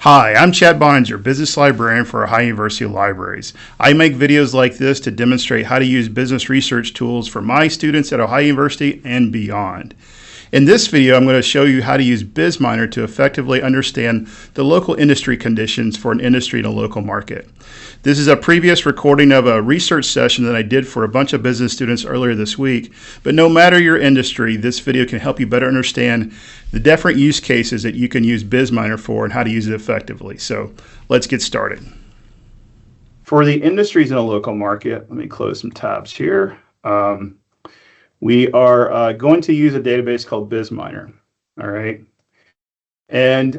Hi, I'm Chad Boeninger, business librarian for Ohio University Libraries. I make videos like this to demonstrate how to use business research tools for my students at Ohio University and beyond. In this video, I'm going to show you how to use Bizminer to effectively understand the local industry conditions for an industry in a local market. This is a previous recording of a research session that I did for a bunch of business students earlier this week, but no matter your industry, this video can help you better understand the different use cases that you can use Bizminer for and how to use it effectively. So let's get started. For the industries in a local market, let me close some tabs here. We are going to use a database called Bizminer, all right? And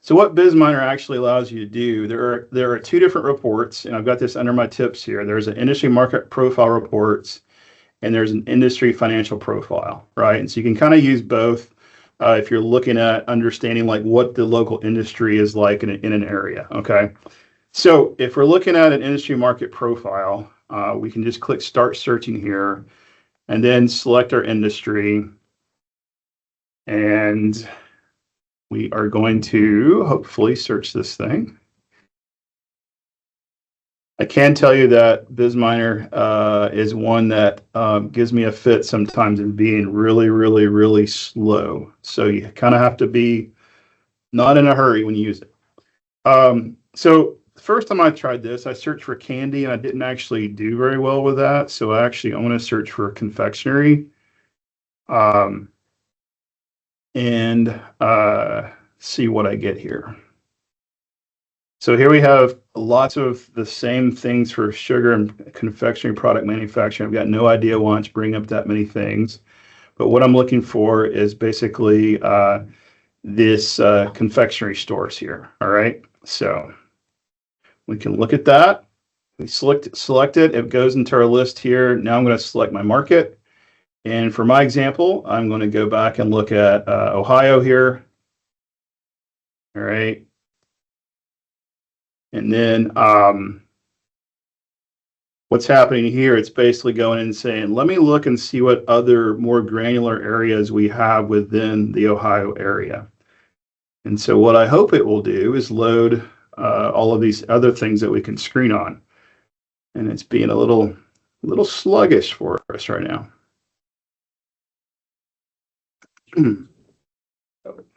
so what Bizminer actually allows you to do, there are two different reports, and I've got this under my tips here. There's an industry market profile reports, and there's an industry financial profile, right? And so you can kind of use both if you're looking at understanding like what the local industry is like in an area, okay? So if we're looking at an industry market profile, we can just click Start Searching here and then select our industry. And we are going to hopefully search this thing. I can tell you that Bizminer is one that gives me a fit sometimes in being really, really, really slow. So you kind of have to be not in a hurry when you use it. So the first time I tried this, I searched for candy and I didn't actually do very well with that. So actually I'm going to search for confectionery and see what I get here. So here we have lots of the same things for sugar and confectionery product manufacturing. I've got no idea why it's bringing up that many things. But what I'm looking for is basically this confectionery stores here. All right. So we can look at that. We select it. It goes into our list here. Now I'm going to select my market. And for my example, I'm going to go back and look at Ohio here. All right. And then what's happening here, it's basically going in and saying, let me look and see what other more granular areas we have within the Ohio area. And so what I hope it will do is load all of these other things that we can screen on. And it's being a little sluggish for us right now.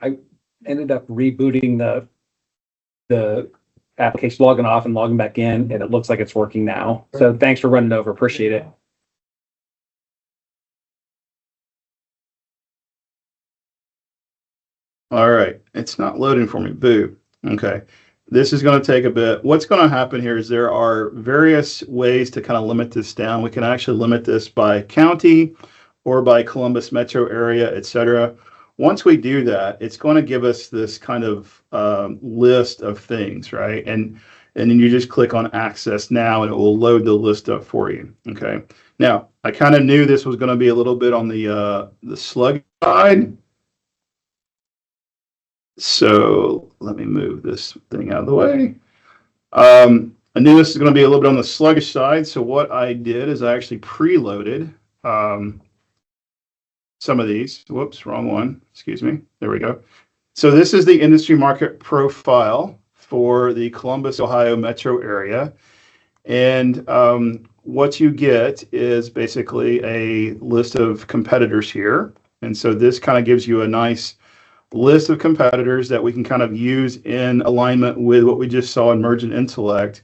I ended up rebooting the application, logging off and logging back in, and it looks like it's working now. So thanks for running over. Appreciate it. All right, it's not loading for me. Boo. Okay, this is going to take a bit. What's going to happen here is there are various ways to kind of limit this down. We can actually limit this by county or by Columbus metro area, etc. Once we do that, it's going to give us this kind of list of things, right? And then you just click on Access Now, and it will load the list up for you. Okay. Now, I kind of knew this was going to be a little bit on the slug side. So let me move this thing out of the way. I knew this was going to be a little bit on the sluggish side. So what I did is I actually preloaded some of these. Whoops, wrong one. Excuse me. There we go. So this is the industry market profile for the Columbus, Ohio metro area. And what you get is basically a list of competitors here. And so this kind of gives you a nice list of competitors that we can kind of use in alignment with what we just saw in Mergent Intellect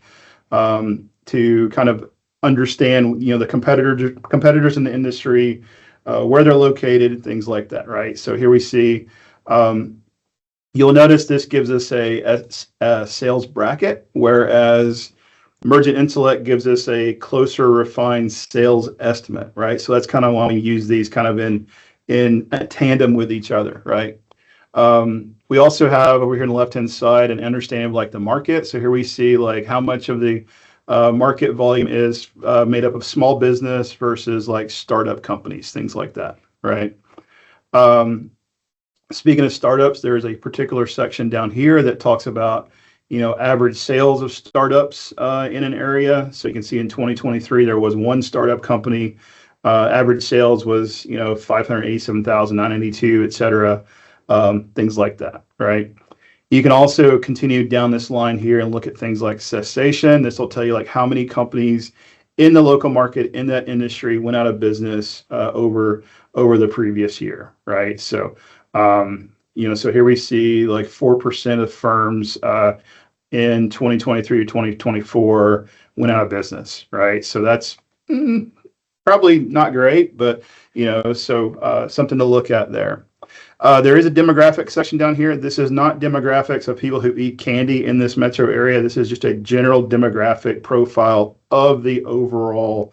to kind of understand, the competitors in the industry, where they're located, things like that, right? So here we see, you'll notice this gives us a sales bracket, whereas Mergent Intellect gives us a closer refined sales estimate, right? So that's kind of why we use these kind of in tandem with each other, right? We also have over here on the left-hand side an understanding of like the market. So here we see like how much of the market volume is made up of small business versus like startup companies, things like that, right? Speaking of startups, there's a particular section down here that talks about, average sales of startups in an area. So you can see in 2023, there was one startup company. Average sales was, 587,992, et cetera. things like that, right? You can also continue down this line here and look at things like cessation. This will tell you like how many companies in the local market in that industry went out of business over the previous year, right? So, so here we see like 4% of firms in 2023 to 2024 went out of business, right? So that's probably not great, but so something to look at there. There is a demographic section down here. This is not demographics of people who eat candy in this metro area. This is just a general demographic profile of the overall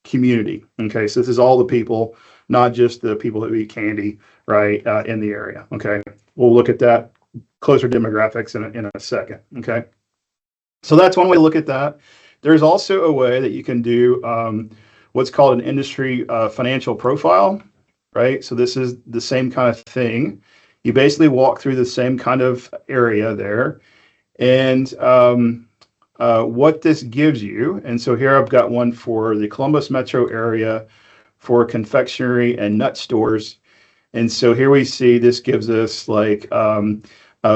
community. Okay, so this is all the people, not just the people who eat candy, right, in the area. Okay, we'll look at that closer demographics in a second. Okay, so that's one way to look at that. There's also a way that you can do what's called an industry financial profile. Right, so this is the same kind of thing. You basically walk through the same kind of area there, and what this gives you. And so here I've got one for the Columbus metro area for confectionery and nut stores. And so here we see this gives us like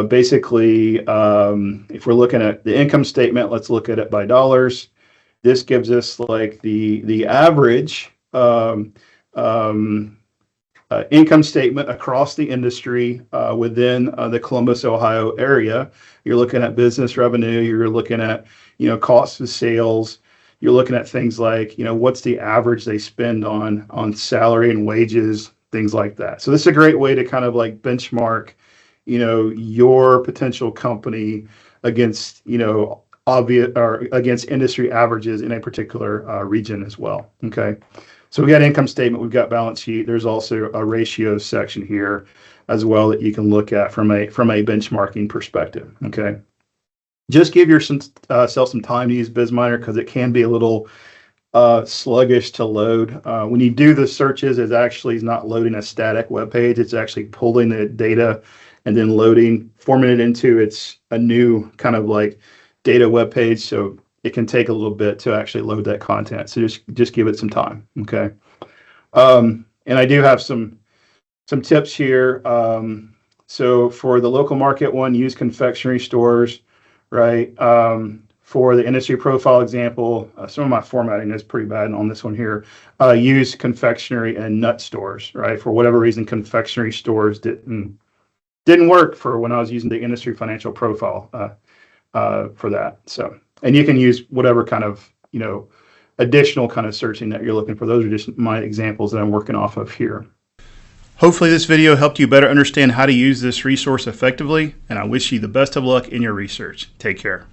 basically if we're looking at the income statement, let's look at it by dollars. This gives us like the average income statement across the industry within the Columbus, Ohio area. You're looking at business revenue. You're looking at, cost of sales. You're looking at things like, what's the average they spend on salary and wages, things like that. So this is a great way to kind of like benchmark, your potential company against, obvious or against industry averages in a particular region as well. Okay. So we got income statement, we've got balance sheet. There's also a ratios section here as well that you can look at from a benchmarking perspective. Okay, just give yourself some time to use Bizminer because it can be a little sluggish to load. When you do the searches, it actually is not loading a static web page. It's actually pulling the data and then loading, forming it into a new kind of like data web page. So it can take a little bit to actually load that content. So just give it some time. Okay. And I do have some tips here. So for the local market one, use confectionery stores, right? For the industry profile example, some of my formatting is pretty bad on this one here. Use confectionery and nut stores, right? For whatever reason, confectionery stores didn't work for when I was using the industry financial profile for that. So. And you can use whatever kind of, additional kind of searching that you're looking for. Those are just my examples that I'm working off of here. Hopefully this video helped you better understand how to use this resource effectively, and I wish you the best of luck in your research. Take care.